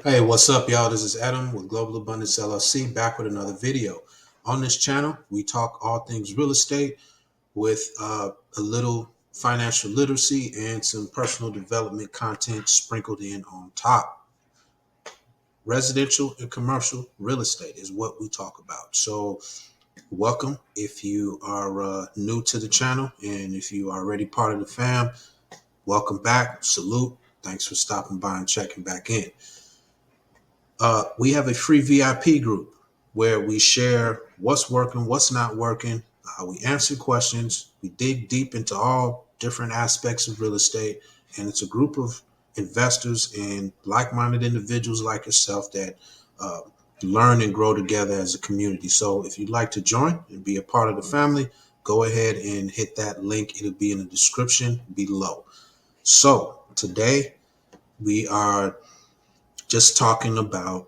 Hey, what's up, y'all? This is Edem with Global Abundance LLC, back with another video. On this channel, we talk all things real estate with a little financial literacy and some personal development content sprinkled in on top. Residential and commercial real estate is what we talk about. So, welcome if you are new to the channel, and if you are already part of the fam, welcome back. Salute. Thanks for stopping by and checking back in. We have a free VIP group where we share what's working, what's not working. We answer questions. We dig deep into all different aspects of real estate. And it's a group of investors and like-minded individuals like yourself that uh, learn and grow together as a community. So if you'd like to join and be a part of the family, go ahead and hit that link. It'll be in the description below. So today we are just talking about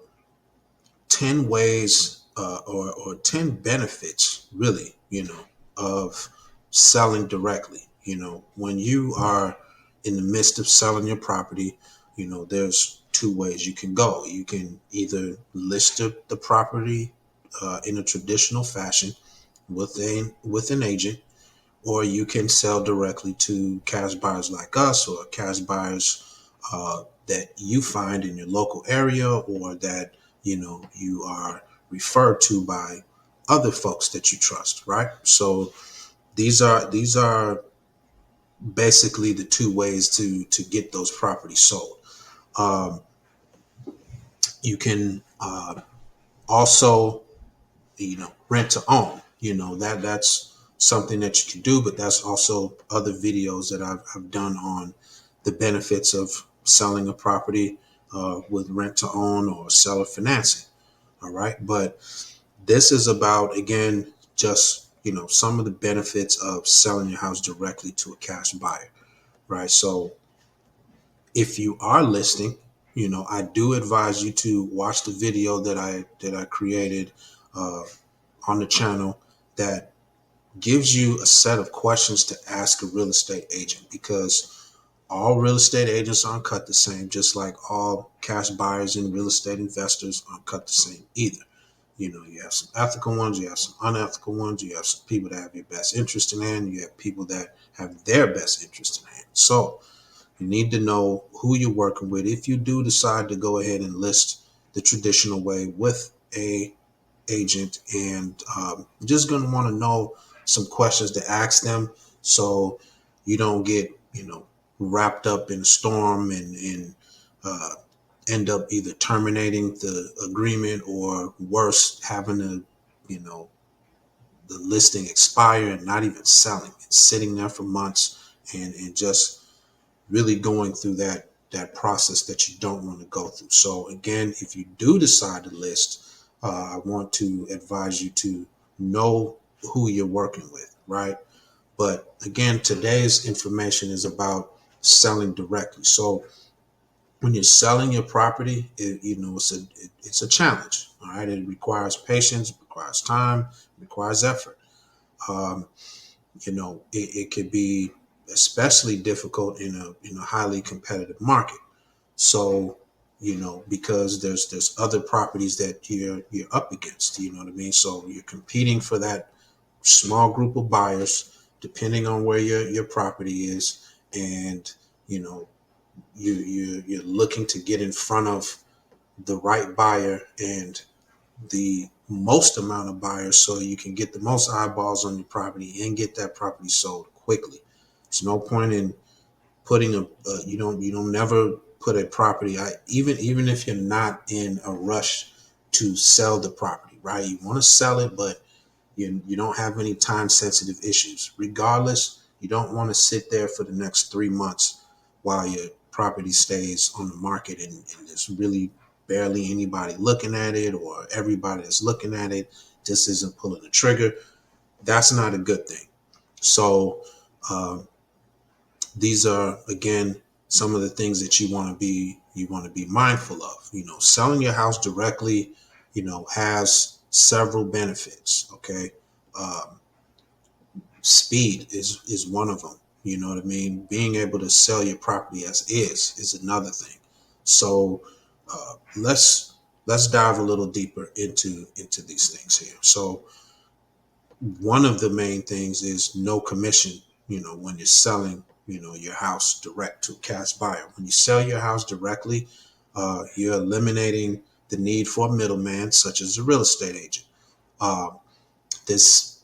10 ways or 10 benefits, really, of selling directly. When you are in the midst of selling your property, there's two ways you can go. You can either list the property in a traditional fashion with an agent, or you can sell directly to cash buyers like us, or cash buyers that you find in your local area, or that you are referred to by other folks that you trust, right? So these are basically the two ways to get those properties sold. Um, you can also rent to own. That's something that you can do, but that's also other videos that I've done on the benefits of selling a property with rent to own or seller financing. All right, but this is about, again, just some of the benefits of selling your house directly to a cash buyer, right? So if you are listing, I do advise you to watch the video that I created uh, on the channel that gives you a set of questions to ask a real estate agent, because all real estate agents aren't cut the same, just like all cash buyers and real estate investors aren't cut the same either. You have some ethical ones, you have some unethical ones, you have some people that have your best interest in hand, you have people that have their best interest in hand. So you need to know who you're working with if you do decide to go ahead and list the traditional way with a agent. And just going to want to know some questions to ask them, so you don't get wrapped up in a storm and uh, end up either terminating the agreement, or worse, having to you know the listing expire and not even selling, and sitting there for months, and just really going through that process that you don't want to go through. So again, if you do decide to list, I want to advise you to know who you're working with, right? But again, today's information is about selling directly. So when you're selling your property, it's a challenge. All right, it requires patience, it requires time, it requires effort. Um, it could be especially difficult in a highly competitive market. So, because there's other properties that you're up against. You know what I mean? So you're competing for that small group of buyers, depending on where your property is, and you know you're looking to get in front of the right buyer and the most amount of buyers, so you can get the most eyeballs on your property and get that property sold quickly. There's no point in putting you don't never put a property, even if you're not in a rush to sell the property, right? You want to sell it, but you don't have any time sensitive issues. Regardless, you don't want to sit there for the next 3 months while your property stays on the market, and there's really barely anybody looking at it, or everybody that's looking at it just isn't pulling the trigger. That's not a good thing. So uh, these are, again, some of the things that you want to be mindful of. Selling your house directly has several benefits. Okay. um, Speed is one of them. You know what I mean? Being able to sell your property as is another thing. So Let's dive a little deeper into these things here. So one of the main things is no commission. When you're selling, your house direct to a cash buyer. When you sell your house directly, you're eliminating the need for a middleman, such as a real estate agent. Uh, this,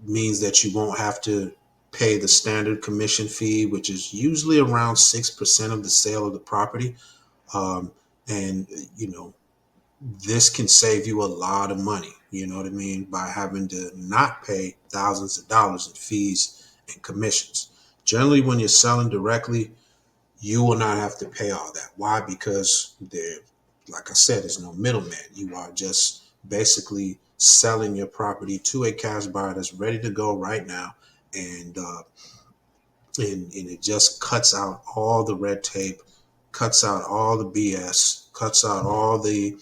means that you won't have to pay the standard commission fee, which is usually around 6% of the sale of the property. Um, and, this can save you a lot of money, you know what I mean, by having to not pay thousands of dollars in fees and commissions. Generally, when you're selling directly, you will not have to pay all that. Why? Because there, like I said, there's no middleman. You are just basically selling your property to a cash buyer that's ready to go right now, and and it just cuts out all the red tape, cuts out all the BS, cuts out all the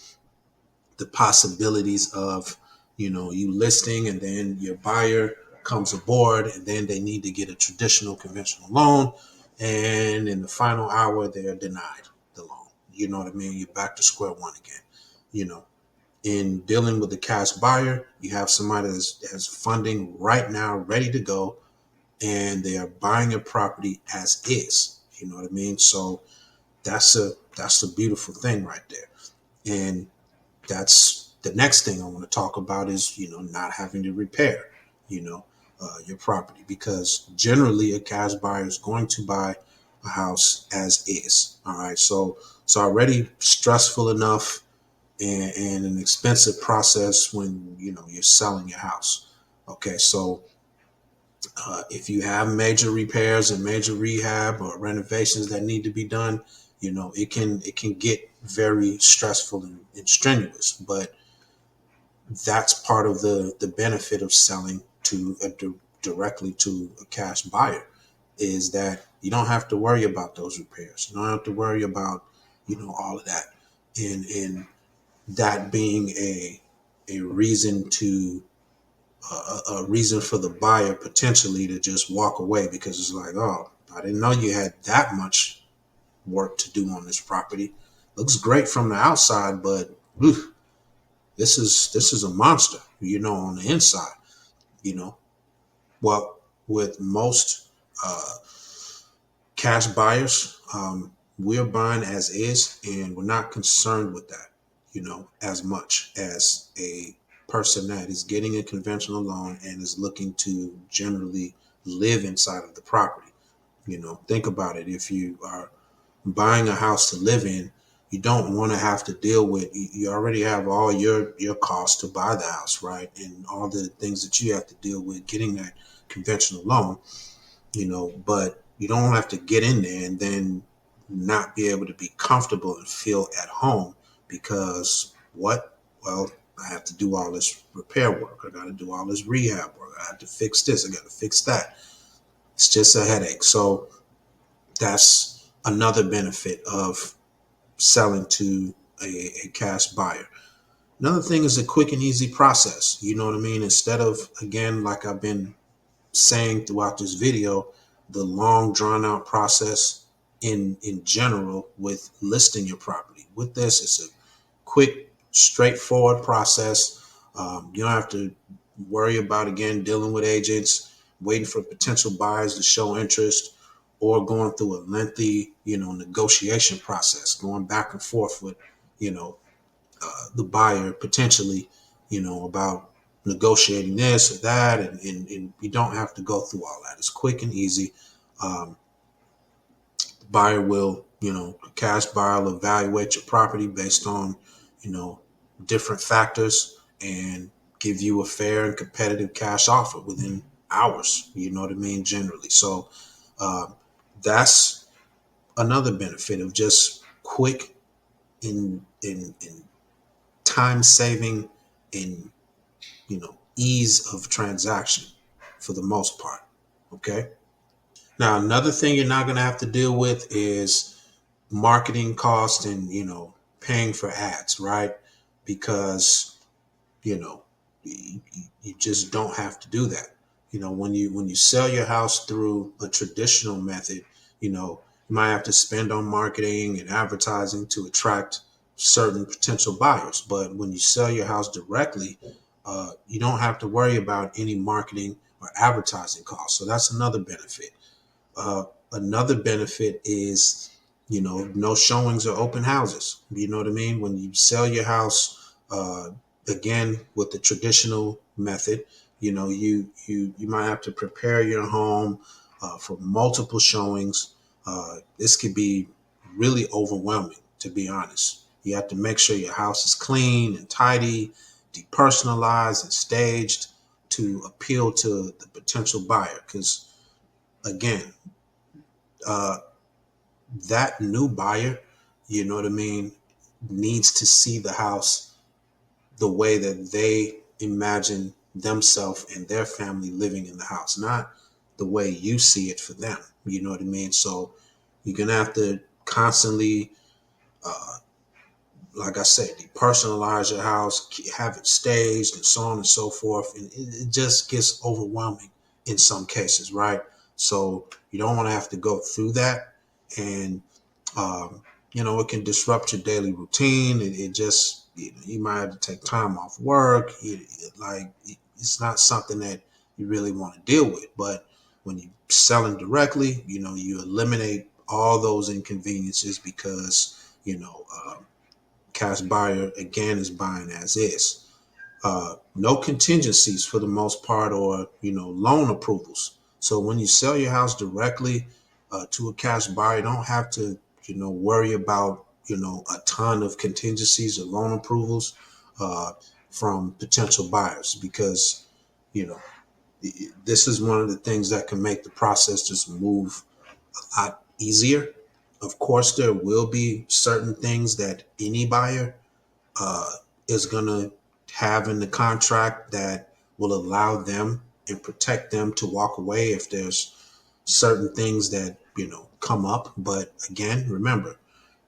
possibilities of you listing and then your buyer comes aboard and then they need to get a traditional conventional loan, and in the final hour they're denied the loan. You know what I mean? You're back to square one again. you know in dealing with the cash buyer, you have somebody that has funding right now ready to go, and they are buying a property as is. You know what I mean? So that's a beautiful thing right there. And that's the next thing I want to talk about is, not having to repair, you know, your property, because generally a cash buyer is going to buy a house as is. All right. So it's already stressful enough and an expensive process when, you're selling your house. Okay. So if you have major repairs and major rehab or renovations that need to be done, it can get very stressful and strenuous. But that's part of the benefit of selling directly to a cash buyer, is that you don't have to worry about those repairs. You don't have to worry about all of that, and that being a reason to a reason for the buyer potentially to just walk away, because it's like, oh, I didn't know you had that much work to do on this property. Looks great from the outside, but whew, this is a monster, on the inside. you know. Well, with most uh, cash buyers, we're buying as is, and we're not concerned with that, as much as a person that is getting a conventional loan and is looking to generally live inside of the property. Think about it. If you are buying a house to live in, you don't want to have to deal with, you already have all your costs to buy the house, right? And all the things that you have to deal with getting that conventional loan, but you don't have to get in there and then not be able to be comfortable and feel at home, because what? Well, I have to do all this repair work. I got to do all this rehab work. I have to fix this. I got to fix that. It's just a headache. So that's another benefit of selling to a cash buyer. Another thing is a quick and easy process. You know what I mean? Instead of, again, like I've been saying throughout this video, the long drawn out process in general with listing your property. With this, it's a quick, straightforward process. You don't have to worry about, again, dealing with agents, waiting for potential buyers to show interest, or going through a lengthy, negotiation process, going back and forth with, you know, the buyer potentially, about negotiating this or that. And you don't have to go through all that. It's quick and easy. Um, the buyer will, cash buyer will evaluate your property based on, you know, different factors, and give you a fair and competitive cash offer within hours. You know what I mean? Generally. So um, that's another benefit of just quick in time saving and ease of transaction for the most part. Okay. Now another thing you're not going to have to deal with is marketing cost and paying for ads, right? Because you know you just don't have to do that. When you sell your house through a traditional method, you might have to spend on marketing and advertising to attract certain potential buyers. But when you sell your house directly, you don't have to worry about any marketing or advertising costs. So that's another benefit. Uh, Another benefit is, no showings or open houses. You know what I mean? When you sell your house, again, with the traditional method, you might have to prepare your home for multiple showings. This could be really overwhelming, to be honest. You have to make sure your house is clean and tidy, depersonalized and staged to appeal to the potential buyer. Because again, uh, that new buyer, you know what I mean, needs to see the house the way that they imagine themselves and their family living in the house, not the way you see it for them. You know what I mean? So you're going to have to constantly, uh, like I said, depersonalize your house, have it staged, and so on and so forth. And it just gets overwhelming in some cases, right? So you don't want to have to go through that. And um, it can disrupt your daily routine. It just, you might have to take time off work. It's not something that you really want to deal with. But when you're selling directly, you eliminate all those inconveniences because, cash buyer again is buying as is. No contingencies for the most part, or loan approvals. So when you sell your house directly to a cash buyer, you don't have to worry about a ton of contingencies or loan approvals uh, from potential buyers, because you know this is one of the things that can make the process just move a lot easier. Of course, there will be certain things that any buyer uh, is going to have in the contract that will allow them and protect them to walk away if there's certain things that come up. But again, remember,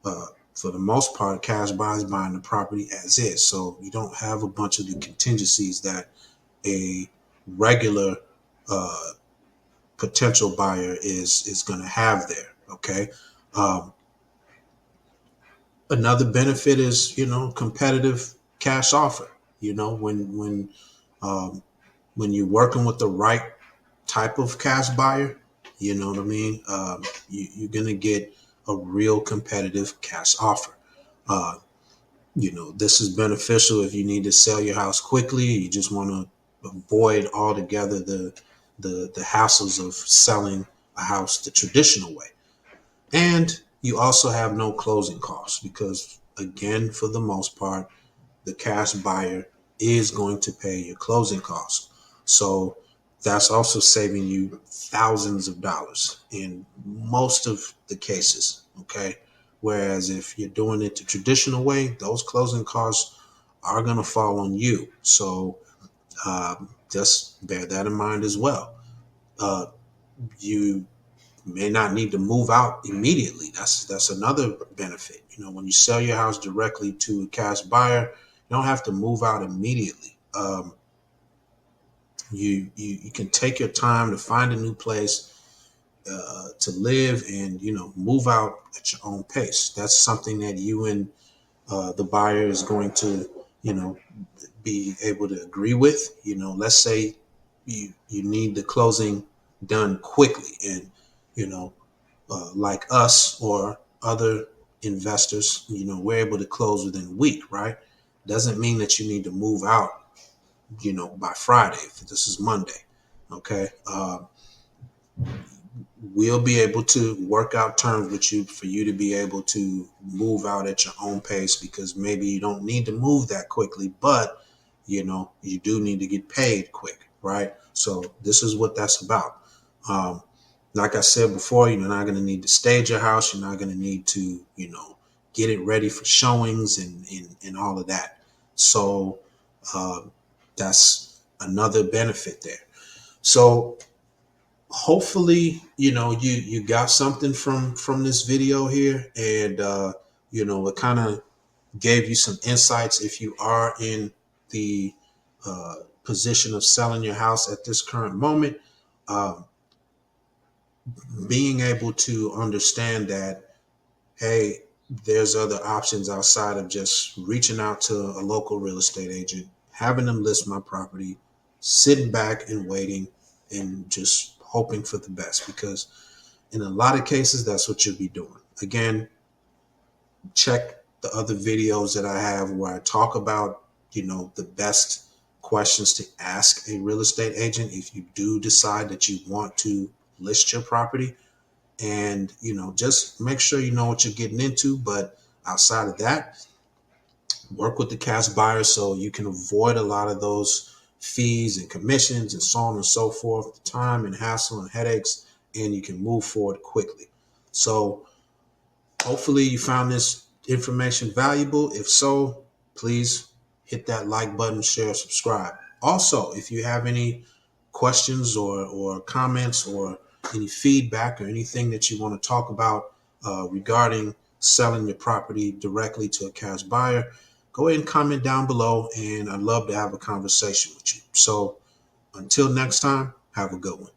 uh, for the most part, cash buyers buying the property as is, so you don't have a bunch of the contingencies that a regular uh, potential buyer is going to have there. Okay. um, Another benefit is competitive cash offer. Um, when you're working with the right type of cash buyer, you know what I mean, you're gonna get a real competitive cash offer. uh, this is beneficial if you need to sell your house quickly. You just want to avoid altogether the hassles of selling a house the traditional way. And you also have no closing costs because, again, for the most part, the cash buyer is going to pay your closing costs. So that's also saving you thousands of dollars in most of the cases. Okay. Whereas if you're doing it the traditional way, those closing costs are going to fall on you. So just bear that in mind as well. Uh, you may not need to move out immediately. That's another benefit. When you sell your house directly to a cash buyer, you don't have to move out immediately. You can take your time to find a new place to live, and move out at your own pace. That's something that you and the buyer is going to you know be able to agree with. Let's say you need the closing done quickly, and you know like us or other investors, we're able to close within a week, right? Doesn't mean that you need to move out, by Friday, if this is Monday. Okay. We'll be able to work out terms with you for you to be able to move out at your own pace, because maybe you don't need to move that quickly, but you do need to get paid quick, right? So this is what that's about. Um, like I said before, you're not going to need to stage your house. You're not going to need to, get it ready for showings and all of that. So that's another benefit there. So hopefully, you got something from this video here, and it kind of gave you some insights if you are in the uh, position of selling your house at this current moment. Um, Being able to understand that, hey, there's other options outside of just reaching out to a local real estate agent, having them list my property, sitting back and waiting and just hoping for the best. Because in a lot of cases, that's what you'll be doing. Again, check the other videos that I have where I talk about, the best questions to ask a real estate agent if you do decide that you want to list your property. And, just make sure you know what you're getting into. But outside of that, work with the cash buyer so you can avoid a lot of those fees and commissions and so on and so forth, the time and hassle and headaches, and you can move forward quickly. So hopefully you found this information valuable. If so, please hit that like button, share, subscribe. Also, if you have any questions or comments or any feedback or anything that you want to talk about regarding selling your property directly to a cash buyer, go ahead and comment down below, and I'd love to have a conversation with you. So until next time, have a good one.